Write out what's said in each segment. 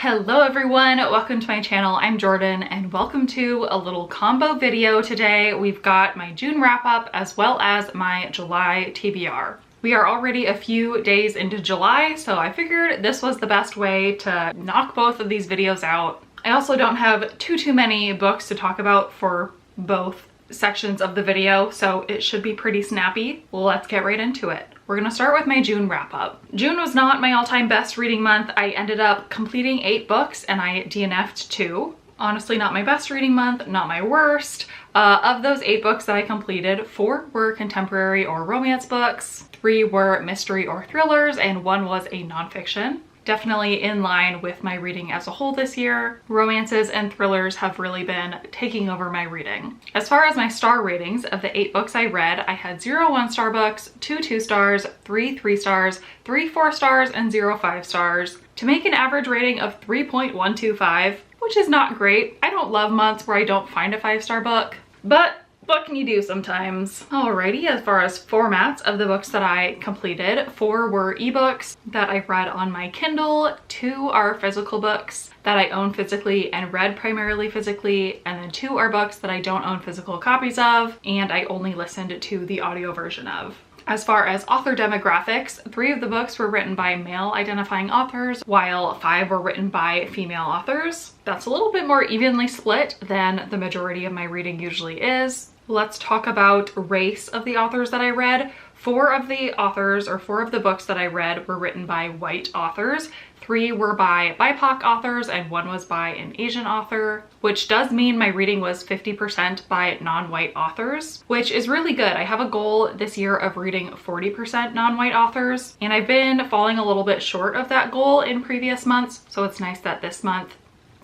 Hello everyone, welcome to my channel. I'm Jordyn and welcome to a little combo video today. We've got my June wrap up as well as my July TBR. We are already a few days into July, so I figured this was the best way to knock both of these videos out. I also don't have too many books to talk about for both sections of the video, so it should be pretty snappy. Let's get right into it. We're gonna start with my June wrap up. June was not my all-time best reading month. I ended up completing 8 books and I DNF'd 2. Honestly, not my best reading month, not my worst. Of those 8 books that I completed, 4 were contemporary or romance books, 3 were mystery or thrillers, and 1 was a nonfiction. Definitely in line with my reading as a whole this year. Romances and thrillers have really been taking over my reading. As far as my star ratings, of the 8 books I read, I had 0 1-star books, 2 2-stars, 3 3-stars, 3 4-stars, and 0 5-stars, to make an average rating of 3.125, which is not great. I don't love months where I don't find a 5-star book, but what can you do sometimes? Alrighty, as far as formats of the books that I completed, 4 were ebooks that I read on my Kindle, 2 are physical books that I own physically and read primarily physically, and then 2 are books that I don't own physical copies of and I only listened to the audio version of. As far as author demographics, 3 of the books were written by male identifying authors, while 5 were written by female authors. That's a little bit more evenly split than the majority of my reading usually is. Let's talk about race of the authors that I read. 4 of the authors, or 4 of the books that I read, were written by white authors. 3 were by BIPOC authors and 1 was by an Asian author, which does mean my reading was 50% by non-white authors, which is really good. I have a goal this year of reading 40% non-white authors, and I've been falling a little bit short of that goal in previous months, so it's nice that this month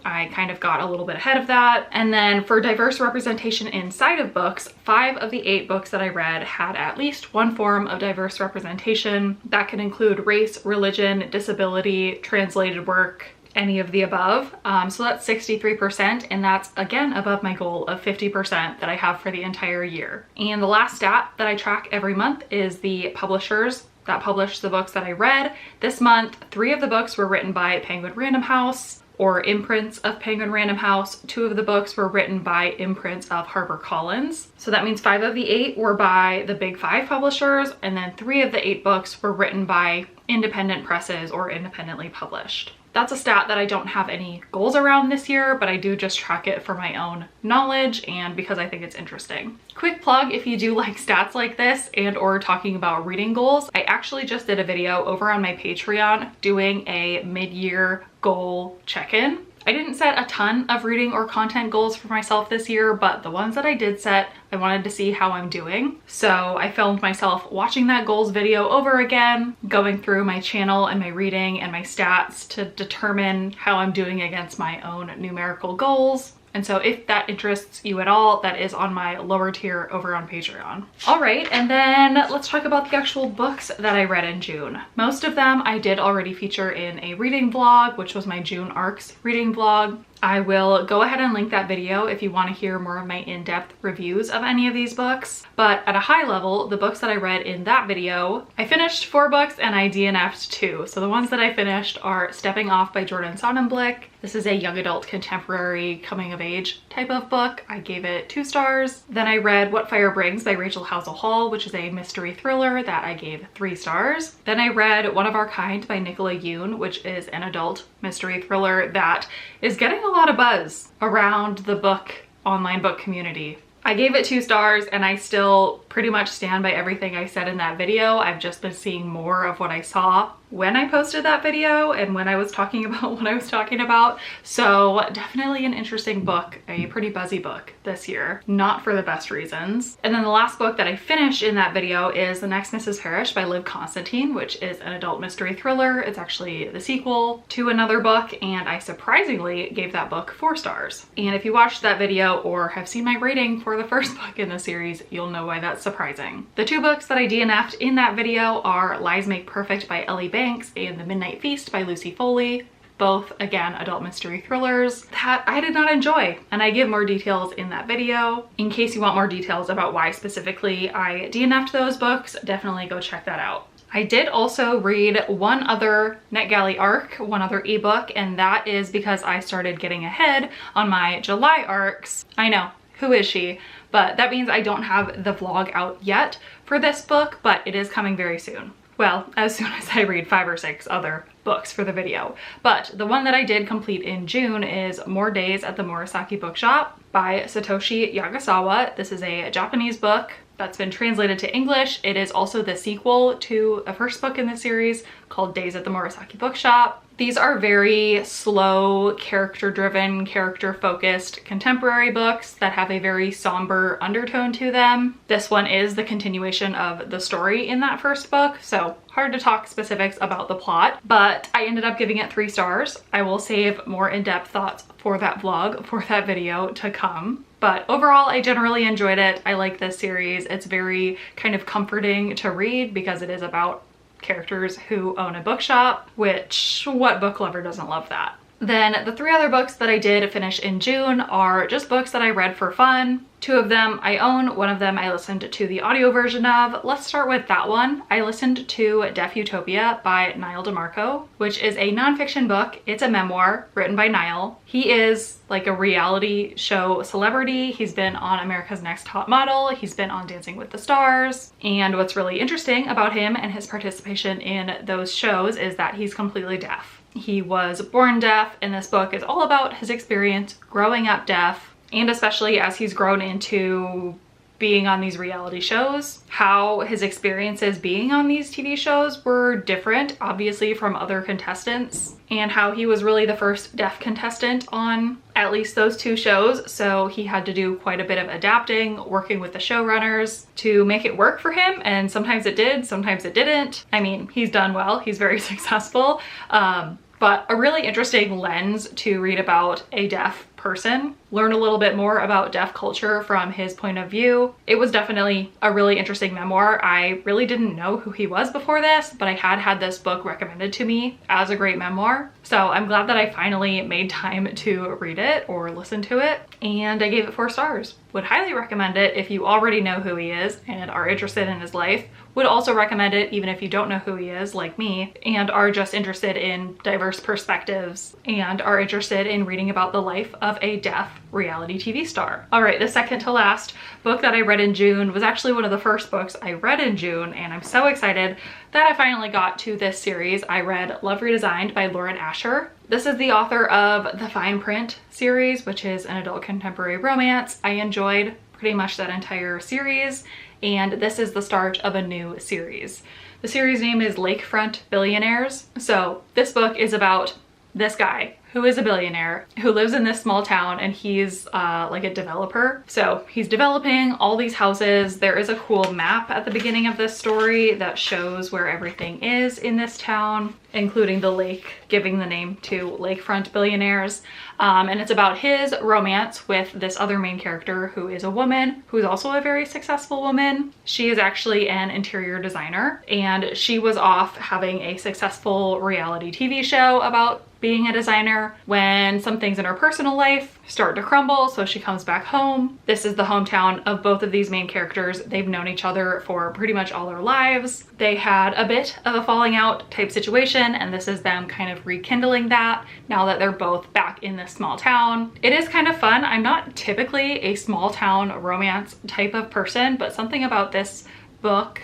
I kind of got a little bit ahead of that. And then for diverse representation inside of books, 5 of the 8 books that I read had at least one form of diverse representation. That could include race, religion, disability, translated work, any of the above. So that's 63%, and that's again above my goal of 50% that I have for the entire year. And the last stat that I track every month is the publishers that published the books that I read. This month, 3 of the books were written by Penguin Random House, or imprints of Penguin Random House. 2 of the books were written by imprints of HarperCollins. So that means 5 of the 8 were by the big 5 publishers, and then 3 of the 8 books were written by independent presses or independently published. That's a stat that I don't have any goals around this year, but I do just track it for my own knowledge and because I think it's interesting. Quick plug, if you do like stats like this and or talking about reading goals, I actually just did a video over on my Patreon doing a mid-year goal check-in. I didn't set a ton of reading or content goals for myself this year, but the ones that I did set, I wanted to see how I'm doing. So I filmed myself watching that goals video over again, going through my channel and my reading and my stats to determine how I'm doing against my own numerical goals. And so if that interests you at all, that is on my lower tier over on Patreon. All right, and then let's talk about the actual books that I read in June. Most of them I did already feature in a reading vlog, which was my June ARCs reading vlog. I will go ahead and link that video if you want to hear more of my in-depth reviews of any of these books. But at a high level, the books that I read in that video, I finished 4 books and I DNF'd 2. So the ones that I finished are Stepping Off by Jordyn Sonnenblick. This is a young adult contemporary coming of age type of book. I gave it 2 stars. Then I read What Fire Brings by Rachel Housel Hall, which is a mystery thriller that I gave 3 stars. Then I read One of Our Kind by Nicola Yoon, which is an adult mystery thriller that is getting a lot of buzz around the online book community. I gave it 2 stars and I still pretty much stand by everything I said in that video. I've just been seeing more of what I saw when I posted that video and when I was talking about what I was talking about. So definitely an interesting book, a pretty buzzy book this year, not for the best reasons. And then the last book that I finished in that video is The Next Mrs. Parrish by Liv Constantine, which is an adult mystery thriller. It's actually the sequel to another book, and I surprisingly gave that book 4 stars. And if you watched that video or have seen my rating for the first book in the series, you'll know why that's surprising. The 2 books that I DNF'd in that video are Lies Make Perfect by Ellie Banks and The Midnight Feast by Lucy Foley. Both, again, adult mystery thrillers that I did not enjoy, and I give more details in that video. In case you want more details about why specifically I DNF'd those books, definitely go check that out. I did also read one other NetGalley arc, one other ebook, and that is because I started getting ahead on my July arcs. I know, who is she? But that means I don't have the vlog out yet for this book, but it is coming very soon. Well, as soon as I read 5 or 6 other books for the video. But the one that I did complete in June is More Days at the Murasaki Bookshop by Satoshi Yagasawa. This is a Japanese book that's been translated to English. It is also the sequel to a first book in the series called Days at the Murasaki Bookshop. These are very slow, character-driven, character-focused contemporary books that have a very somber undertone to them. This one is the continuation of the story in that first book, so hard to talk specifics about the plot, but I ended up giving it 3 stars. I will save more in-depth thoughts for that vlog, for that video to come. But overall, I generally enjoyed it. I like this series. It's very kind of comforting to read because it is about characters who own a bookshop, which what book lover doesn't love that? Then the 3 other books that I did finish in June are just books that I read for fun. 2 of them I own, 1 of them I listened to the audio version of. Let's start with that one. I listened to Deaf Utopia by Niall DeMarco, which is a nonfiction book. It's a memoir written by Niall. He is like a reality show celebrity. He's been on America's Next Top Model. He's been on Dancing with the Stars. And what's really interesting about him and his participation in those shows is that he's completely deaf. He was born deaf, and this book is all about his experience growing up deaf, and especially as he's grown into being on these reality shows, how his experiences being on these TV shows were different, obviously, from other contestants, and how he was really the first deaf contestant on at least those 2 shows, so he had to do quite a bit of adapting, working with the showrunners to make it work for him, and sometimes it did, sometimes it didn't. I mean, he's done well, he's very successful, but a really interesting lens to read about a deaf person, learn a little bit more about deaf culture from his point of view. It was definitely a really interesting memoir. I really didn't know who he was before this, but I had this book recommended to me as a great memoir. So I'm glad that I finally made time to read it or listen to it, and I gave it 4 stars. Would highly recommend it if you already know who he is and are interested in his life. Would also recommend it even if you don't know who he is, like me, and are just interested in diverse perspectives and are interested in reading about the life of a deaf reality TV star. All right, the second to last book that I read in June was actually one of the first books I read in June, and I'm so excited that I finally got to this series. I read Love Redesigned by Lauren Asher. This is the author of the Fine Print series, which is an adult contemporary romance. I enjoyed pretty much that entire series, and this is the start of a new series. The series name is Lakefront Billionaires. So this book is about this guy who is a billionaire who lives in this small town, and he's like a developer. So he's developing all these houses. There is a cool map at the beginning of this story that shows where everything is in this town, including the lake, giving the name to Lakefront Billionaires. And it's about his romance with this other main character who is a woman who's also a very successful woman. She is actually an interior designer, and she was off having a successful reality TV show about being a designer when some things in her personal life start to crumble, so she comes back home. This is the hometown of both of these main characters. They've known each other for pretty much all their lives. They had a bit of a falling out type situation, and this is them kind of rekindling that now that they're both back in this small town. It is kind of fun. I'm not typically a small town romance type of person, but something about this book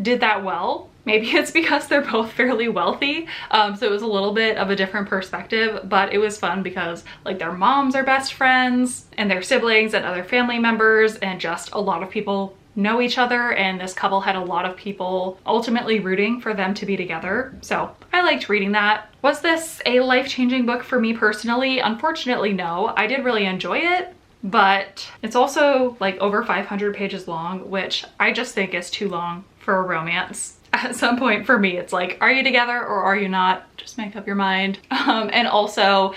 did that well. Maybe it's because they're both fairly wealthy, so it was a little bit of a different perspective, but it was fun because like their moms are best friends and their siblings and other family members, and just a lot of people know each other, and this couple had a lot of people ultimately rooting for them to be together. So I liked reading that. Was this a life-changing book for me personally? Unfortunately, no. I did really enjoy it, but it's also like over 500 pages long, which I just think is too long for a romance. At some point for me, it's like, are you together or are you not? Just make up your mind. And also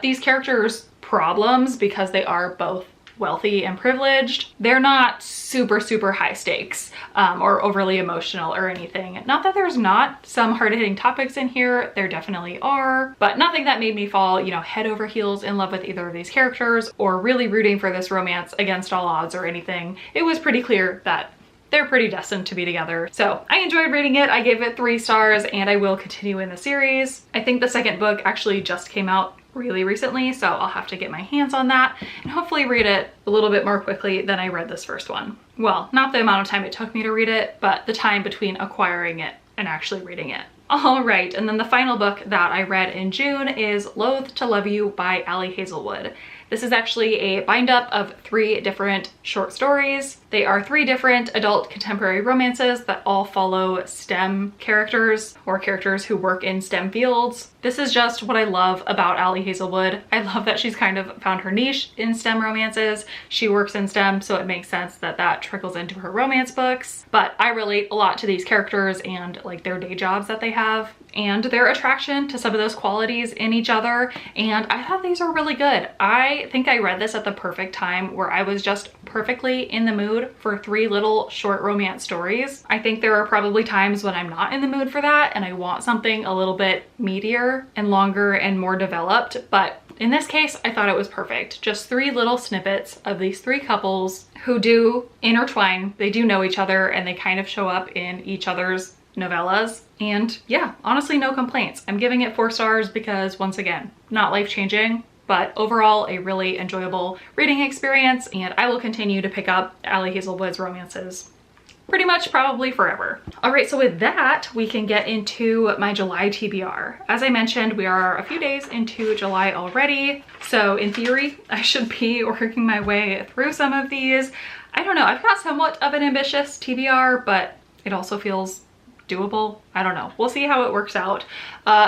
these characters' problems, because they are both wealthy and privileged, they're not super high stakes or overly emotional or anything. Not that there's not some hard-hitting topics in here, there definitely are, but nothing that made me fall, you know, head over heels in love with either of these characters or really rooting for this romance against all odds or anything. It was pretty clear that they're pretty destined to be together. So I enjoyed reading it. I gave it 3 stars and I will continue in the series. I think the second book actually just came out really recently, so I'll have to get my hands on that and hopefully read it a little bit more quickly than I read this first one. Well, not the amount of time it took me to read it, but the time between acquiring it and actually reading it. All right, and then the final book that I read in June is Loathe to Love You by Ali Hazelwood. This is actually a bind-up of 3 different short stories. They are 3 different adult contemporary romances that all follow STEM characters or characters who work in STEM fields. This is just what I love about Ali Hazelwood. I love that she's kind of found her niche in STEM romances. She works in STEM, so it makes sense that that trickles into her romance books. But I relate a lot to these characters and like their day jobs that they have and their attraction to some of those qualities in each other. And I thought these are really good. I think I read this at the perfect time where I was just perfectly in the mood for 3 little short romance stories. I think there are probably times when I'm not in the mood for that and I want something a little bit meatier and longer and more developed, but in this case, I thought it was perfect. Just 3 little snippets of these 3 couples who do intertwine. They do know each other and they kind of show up in each other's novellas. And yeah, honestly, no complaints. I'm giving it 4 stars because once again, not life-changing, but overall a really enjoyable reading experience, and I will continue to pick up Ali Hazelwood's romances pretty much probably forever. All right, so with that, we can get into my July TBR. As I mentioned, we are a few days into July already. So in theory, I should be working my way through some of these. I don't know, I've got somewhat of an ambitious TBR, but it also feels doable. I don't know. We'll see how it works out.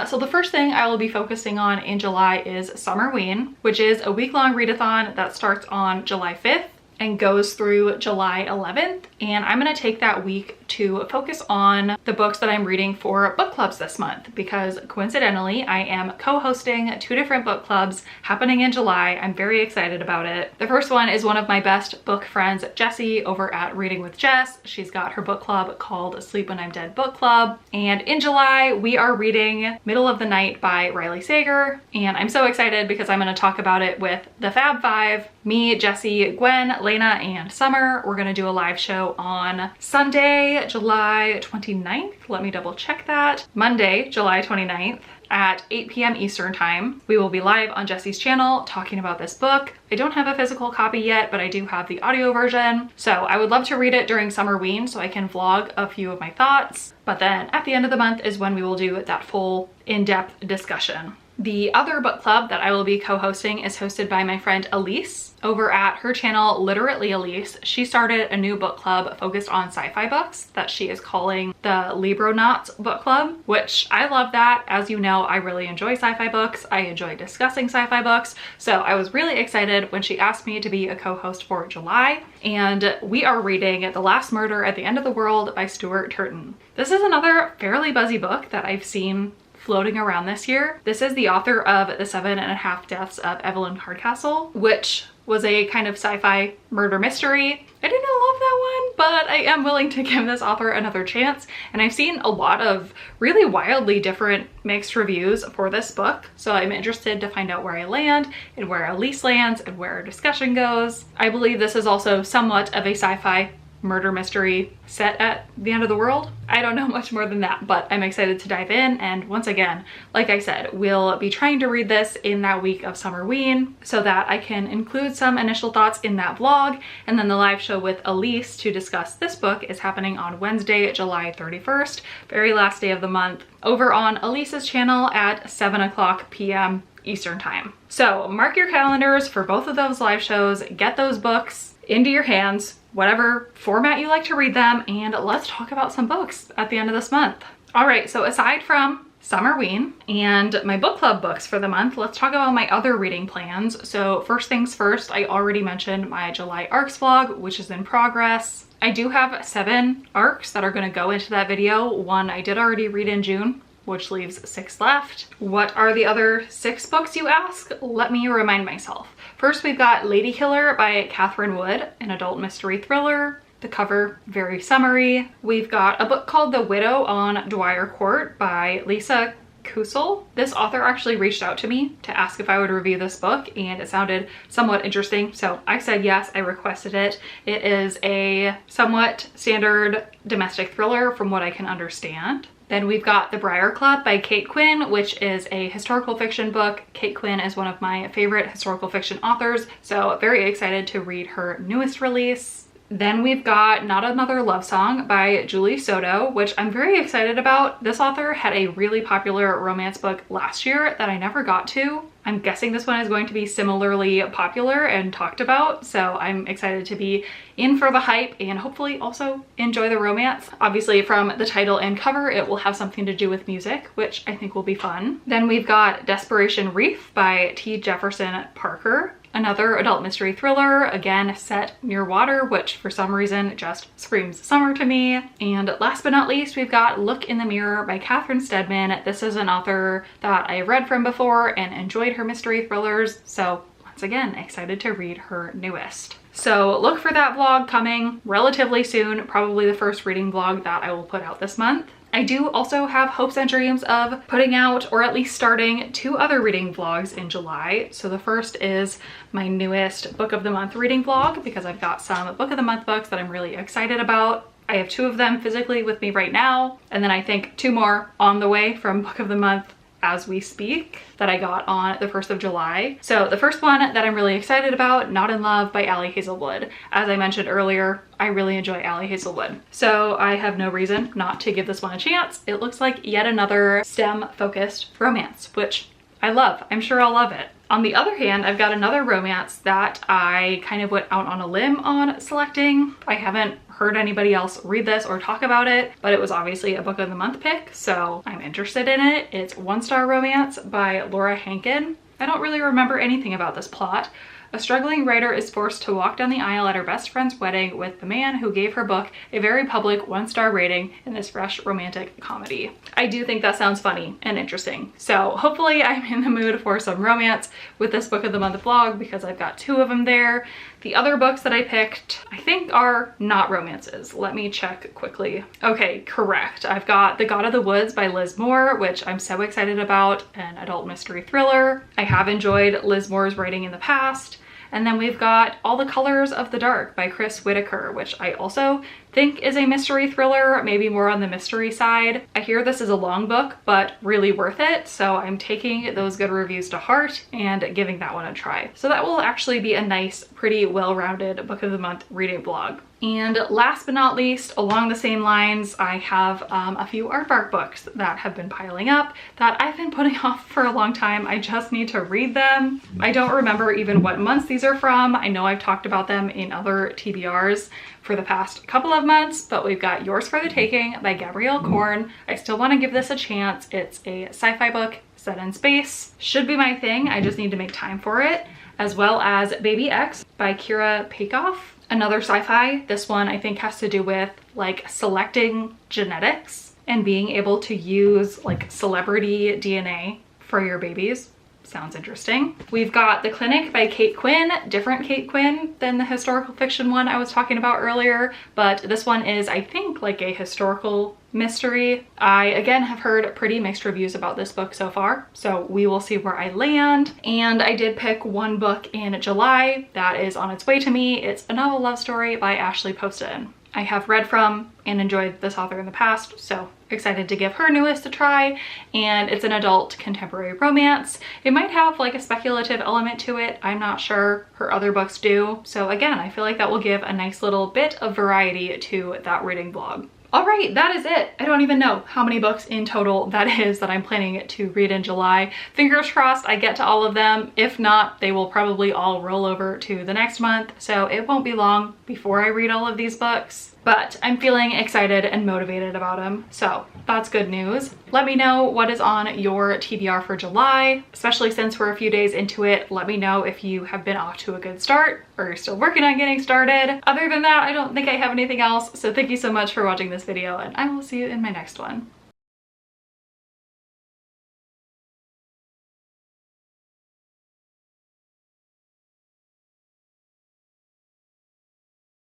So the first thing I will be focusing on in July is Summerween, which is a week-long readathon that starts on July 5th and goes through July 11th. And I'm gonna take that week to focus on the books that I'm reading for book clubs this month, because coincidentally, I am co-hosting 2 different book clubs happening in July. I'm very excited about it. The first one is one of my best book friends, Jessie, over at Reading with Jess. She's got her book club called Sleep When I'm Dead Book Club. And in July, we are reading Middle of the Night by Riley Sager. And I'm so excited because I'm gonna talk about it with the Fab Five, me, Jessie, Gwen, Lena, and Summer. We're gonna do a live show on Sunday, July 29th. Let me double check that. Monday, July 29th at 8 p.m. Eastern time. We will be live on Jessie's channel talking about this book. I don't have a physical copy yet, but I do have the audio version. So I would love to read it during Summerween so I can vlog a few of my thoughts. But then at the end of the month is when we will do that full in-depth discussion. The other book club that I will be co-hosting is hosted by my friend Elise over at her channel, Literally Elise. She started a new book club focused on sci-fi books that she is calling the Libronauts Book Club, which I love that. As you know, I really enjoy sci-fi books. I enjoy discussing sci-fi books. So I was really excited when she asked me to be a co-host for July. And we are reading The Last Murder at the End of the World by Stuart Turton. This is another fairly buzzy book that I've seen floating around this year. This is the author of The 7.5 Deaths of Evelyn Hardcastle, which was a kind of sci-fi murder mystery. I didn't love that one, but I am willing to give this author another chance. And I've seen a lot of really wildly different mixed reviews for this book. So I'm interested to find out where I land and where Elise lands and where our discussion goes. I believe this is also somewhat of a sci-fi murder mystery set at the end of the world. I don't know much more than that, but I'm excited to dive in. And once again, like I said, we'll be trying to read this in that week of Summerween so that I can include some initial thoughts in that vlog. And then the live show with Elise to discuss this book is happening on Wednesday, July 31st, very last day of the month, over on Elise's channel at 7 p.m. Eastern time. So mark your calendars for both of those live shows, get those books into your hands, whatever format you like to read them, and let's talk about some books at the end of this month. All right, so aside from Summerween and my book club books for the month, let's talk about my other reading plans. So first things first, I already mentioned my July ARCs vlog, which is in progress. I do have 7 ARCs that are gonna go into that video. One I did already read in June, which leaves 6 left. What are the other 6 books, you ask? Let me remind myself. First, we've got Lady Killer by Catherine Wood, an adult mystery thriller. The cover, very summery. We've got a book called The Widow on Dwyer Court by Lisa Kusel. This author actually reached out to me to ask if I would review this book, and it sounded somewhat interesting, so I said yes. I requested it. It is a somewhat standard domestic thriller from what I can understand. Then we've got The Briar Club by Kate Quinn, which is a historical fiction book. Kate Quinn is one of my favorite historical fiction authors, so very excited to read her newest release. Then we've got Not Another Love Song by Julie Soto, which I'm very excited about. This author had a really popular romance book last year that I never got to. I'm guessing this one is going to be similarly popular and talked about, so I'm excited to be in for the hype and hopefully also enjoy the romance. Obviously from the title and cover, it will have something to do with music, which I think will be fun. Then we've got Desperation Reef by T. Jefferson Parker. Another adult mystery thriller, again set near water, which for some reason just screams summer to me. And last but not least, we've got Look in the Mirror by Catherine Steadman. This is an author that I've read from before and enjoyed her mystery thrillers, so once again, excited to read her newest. So look for that vlog coming relatively soon, probably the first reading vlog that I will put out this month. I do also have hopes and dreams of putting out, or at least starting, 2 other reading vlogs in July. So the first is my newest book of the month reading vlog, because I've got some book of the month books that I'm really excited about. I have 2 of them physically with me right now, and then I think 2 more on the way from book of the month as we speak that I got on the 1st of July. So the first one that I'm really excited about, Not in Love by Ali Hazelwood. As I mentioned earlier, I really enjoy Ali Hazelwood, so I have no reason not to give this one a chance. It looks like yet another STEM focused romance, which I love. I'm sure I'll love it. On the other hand, I've got another romance that I kind of went out on a limb on selecting. I haven't heard anybody else read this or talk about it, but it was obviously a book of the month pick, so I'm interested in it. It's One Star Romance by Laura Hankin. I don't really remember anything about this plot. A struggling writer is forced to walk down the aisle at her best friend's wedding with the man who gave her book a very public 1-star rating in this fresh romantic comedy. I do think that sounds funny and interesting. So hopefully I'm in the mood for some romance with this book of the month vlog, because I've got 2 of them there. The other books that I picked, I think, are not romances. Let me check quickly. Okay, correct. I've got The God of the Woods by Liz Moore, which I'm so excited about, an adult mystery thriller. I have enjoyed Liz Moore's writing in the past. And then we've got All the Colors of the Dark by Chris Whitaker, which I also think is a mystery thriller, maybe more on the mystery side. I hear this is a long book, but really worth it, so I'm taking those good reviews to heart and giving that one a try. So that will actually be a nice, pretty well-rounded book of the month reading vlog. And last but not least, along the same lines, I have a few aardvark books that have been piling up that I've been putting off for a long time. I just need to read them. I don't remember even what months these are from. I know I've talked about them in other TBRs for the past couple of months, but we've got Yours for the Taking by Gabrielle Korn. I still want to give this a chance. It's a sci-fi book set in space. Should be my thing. I just need to make time for it. As well as Baby X by Kira Peikoff. Another sci-fi. This one I think has to do with like selecting genetics and being able to use like celebrity DNA for your babies. Sounds interesting. We've got The Clinic by Kate Quinn, different Kate Quinn than the historical fiction one I was talking about earlier, but this one is, I think, like a historical mystery. I, again, have heard pretty mixed reviews about this book so far, so we will see where I land. And I did pick one book in July that is on its way to me. It's a novel love story by Ashley Poston. I have read from and enjoyed this author in the past, so excited to give her newest a try. And it's an adult contemporary romance. It might have like a speculative element to it. I'm not sure. Her other books do. So again, I feel like that will give a nice little bit of variety to that reading vlog. All right, that is it. I don't even know how many books in total that is that I'm planning to read in July. Fingers crossed I get to all of them. If not, they will probably all roll over to the next month. So it won't be long before I read all of these books. But I'm feeling excited and motivated about them, so that's good news. Let me know what is on your TBR for July, especially since we're a few days into it. Let me know if you have been off to a good start or you're still working on getting started. Other than that, I don't think I have anything else, so thank you so much for watching this video, and I will see you in my next one.